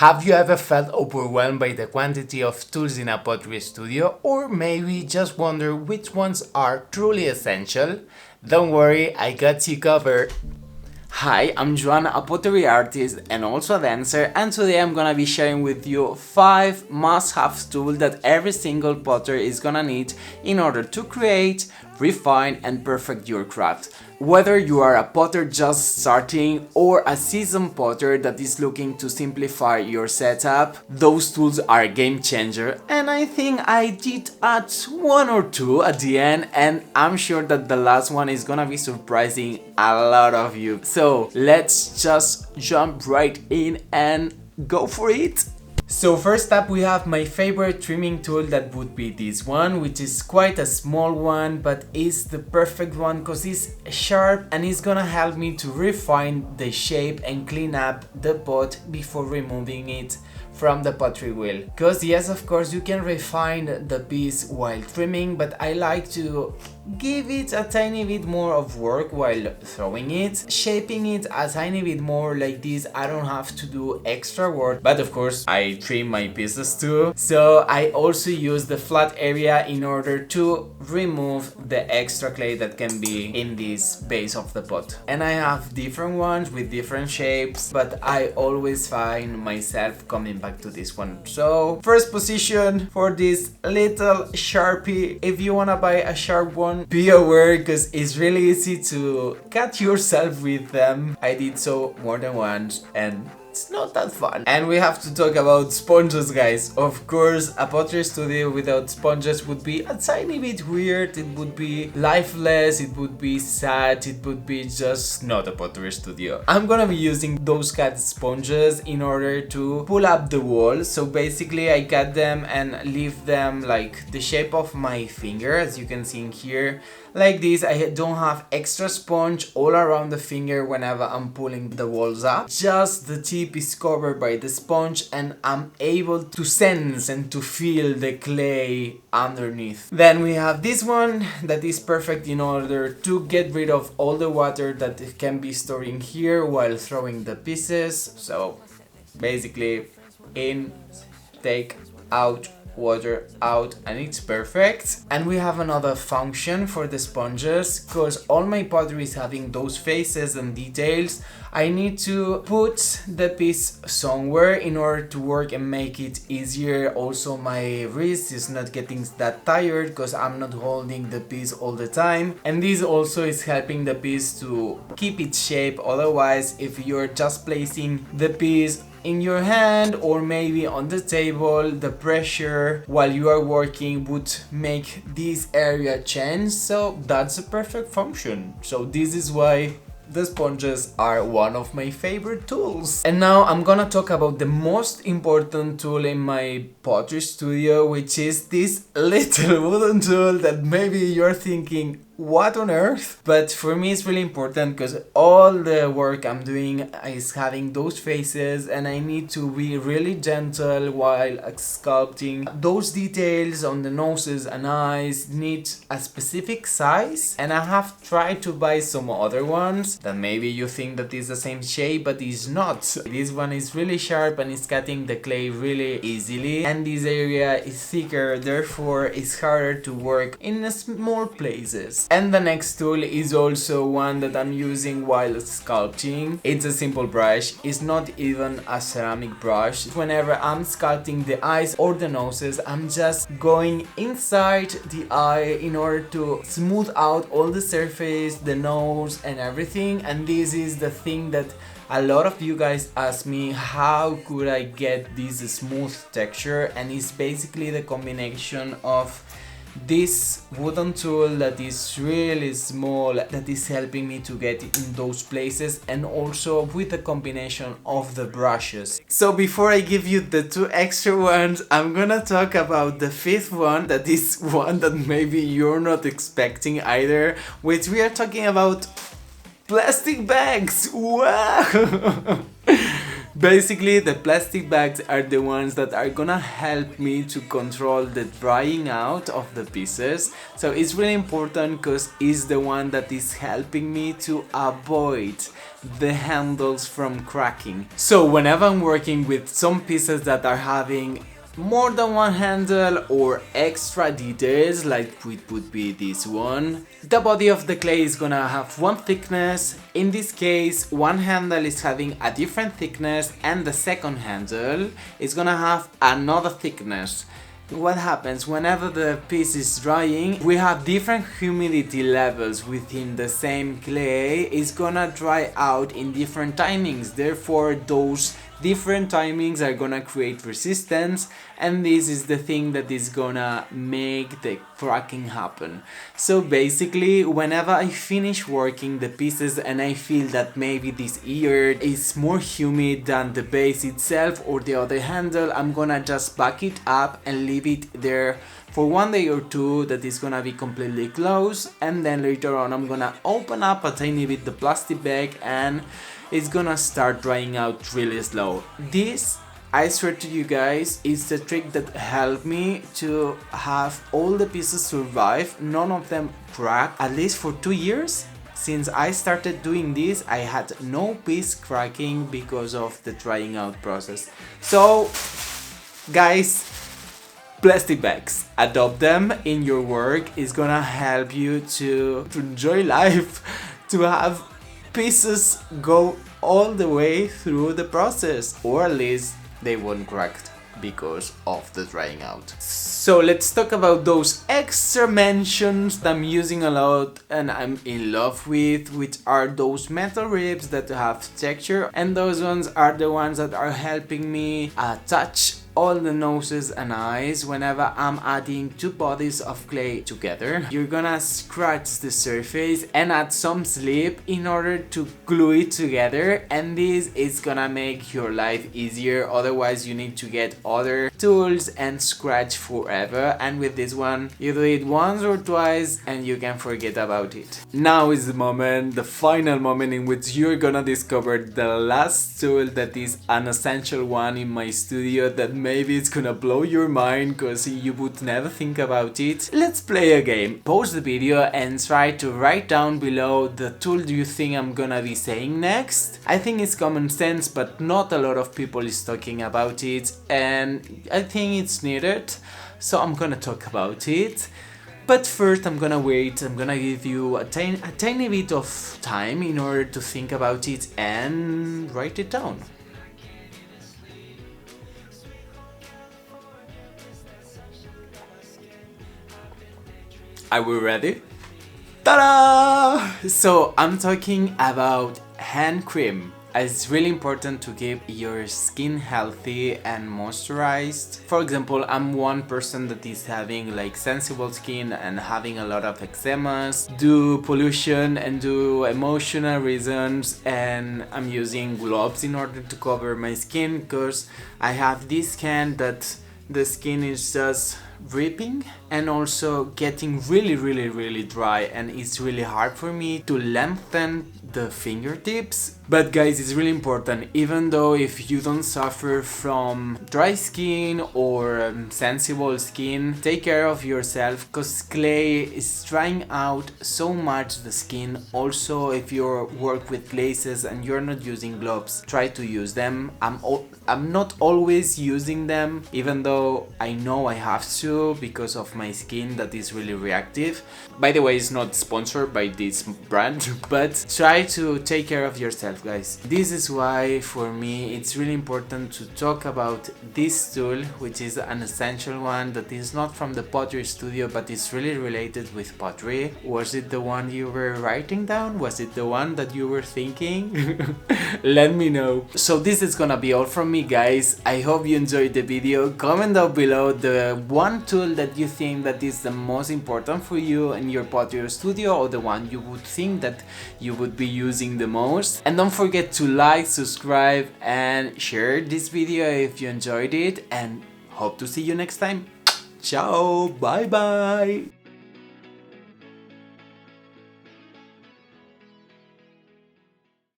Have you ever felt overwhelmed by the quantity of tools in a pottery studio, or maybe just wonder which ones are truly essential? Don't worry, I got you covered. Hi, I'm Joan, a pottery artist and also a dancer, and today I'm gonna be sharing with you 5 must-have tools that every single potter is gonna need in order to create, refine and perfect your craft. Whether you are a potter just starting or a seasoned potter that is looking to simplify your setup, those tools are a game changer, and I think I did add 1 or 2 at the end, and I'm sure that the last one is gonna be surprising a lot of you. So let's just jump right in and go for it. So first up we have my favorite trimming tool, that would be this one, which is quite a small one but is the perfect one because it's sharp and it's gonna help me to refine the shape and clean up the pot before removing it from the pottery wheel. Because yes, of course you can refine the piece while trimming, but I like to give it a tiny bit more of work while throwing it, shaping it a tiny bit more. Like this I don't have to do extra work, but of course I trim my pieces too, so I also use the flat area in order to remove the extra clay that can be in this base of the pot. And I have different ones with different shapes, but I always find myself coming back to this one. So first position for this little Sharpie. If you wanna buy a sharp one, be aware because it's really easy to cut yourself with them. I did so more than once and it's not that fun. And we have to talk about sponges, guys. Of course, a pottery studio without sponges would be a tiny bit weird. It would be lifeless, it would be sad, it would be just not a pottery studio. I'm gonna be using those cut sponges in order to pull up the wall. So basically I cut them and leave them like the shape of my finger, as you can see in here. Like this, I don't have extra sponge all around the finger whenever I'm pulling the walls up. Just the tip is covered by the sponge and I'm able to sense and to feel the clay underneath. Then we have this one that is perfect in order to get rid of all the water that can be stored in here while throwing the pieces. So basically in, take, out, water out, and it's perfect. And we have another function for the sponges, because all my pottery is having those faces and details. I need to put the piece somewhere in order to work and make it easier. Also my wrist is not getting that tired because I'm not holding the piece all the time, and this also is helping the piece to keep its shape. Otherwise, if you're just placing the piece in your hand or maybe on the table, the pressure while you are working would make this area change. So that's a perfect function. So this is why the sponges are one of my favorite tools. And now I'm gonna talk about the most important tool in my pottery studio, which is this little wooden tool that maybe you're thinking, what on earth? But for me it's really important because all the work I'm doing is having those faces and I need to be really gentle while sculpting. Those details on the noses and eyes need a specific size, and I have tried to buy some other ones that maybe you think that is the same shape, but it's not. This one is really sharp and it's cutting the clay really easily, and this area is thicker, therefore it's harder to work in small places. And the next tool is also one that I'm using while sculpting. It's a simple brush, it's not even a ceramic brush. Whenever I'm sculpting the eyes or the noses, I'm just going inside the eye in order to smooth out all the surface, the nose and everything. And this is the thing that a lot of you guys ask me, how could I get this smooth texture? And it's basically the combination of this wooden tool that is really small, that is helping me to get in those places, and also with the combination of the brushes. So before I give you the 2 extra ones, I'm gonna talk about the 5th one, that is one that maybe you're not expecting either, which we are talking about plastic bags. Wow! Basically, the plastic bags are the ones that are gonna help me to control the drying out of the pieces. So it's really important because it's the one that is helping me to avoid the handles from cracking. So whenever I'm working with some pieces that are having more than one handle or extra details, like it would be this one, the body of the clay is gonna have one thickness. In this case, one handle is having a different thickness and the second handle is gonna have another thickness. What happens whenever the piece is drying, we have different humidity levels within the same clay. It's gonna dry out in different timings, therefore those different timings are gonna create resistance, and this is the thing that is gonna make the cracking happen. So basically, whenever I finish working the pieces and I feel that maybe this ear is more humid than the base itself or the other handle, I'm gonna just back it up and leave it there for 1 day or two that is gonna be completely closed, and then later on I'm gonna open up a tiny bit the plastic bag and it's gonna start drying out really slow. This, I swear to you guys, is the trick that helped me to have all the pieces survive, none of them crack, at least for 2 years. Since I started doing this, I had no piece cracking because of the drying out process. So guys, plastic bags, adopt them in your work. It's gonna help you to enjoy life, to have pieces go all the way through the process, or at least they won't crack because of the drying out. So let's talk about those extra mentions that I'm using a lot and I'm in love with, which are those metal ribs that have texture, and those ones are the ones that are helping me attach all the noses and eyes whenever I'm adding two bodies of clay together. You're gonna scratch the surface and add some slip in order to glue it together, and this is gonna make your life easier. Otherwise you need to get other tools and scratch forever, and with this one you do it once or twice and you can forget about it. Now is the moment, the final moment, in which you're gonna discover the last tool that is an essential one in my studio that maybe it's gonna blow your mind because you would never think about it. Let's play a game. Pause the video and try to write down below the tool you think I'm gonna be saying next. I think it's common sense, but not a lot of people is talking about it, and I think it's needed, so I'm gonna talk about it. But first I'm gonna wait, I'm gonna give you a tiny bit of time in order to think about it and write it down. Are we ready? Ta-da! So I'm talking about hand cream. It's really important to keep your skin healthy and moisturized. For example, I'm one person that is having like sensible skin and having a lot of eczemas due pollution and due emotional reasons, and I'm using gloves in order to cover my skin because I have this can that the skin is just ripping and also getting really dry, and it's really hard for me to lengthen the fingertips. But guys, it's really important, even though if you don't suffer from dry skin or sensible skin, take care of yourself because clay is drying out so much the skin. Also, if you work with glazes and you're not using gloves, try to use them. I'm not always using them, even though I know I have to because of my skin that is really reactive. By the way, it's not sponsored by this brand, but try to take care of yourself, guys. This is why for me it's really important to talk about this tool, which is an essential one that is not from the Pottery studio but is really related with pottery. Was it the one you were writing down? Was it the one that you were thinking? Let me know. So this is gonna be all from me, guys. I hope you enjoyed the video. Comment down below the one tool that you think that is the most important for you in your pottery studio, or the one you would think that you would be using the most. And don't forget to like, subscribe and share this video if you enjoyed it, and hope to see you next time. Ciao, bye bye.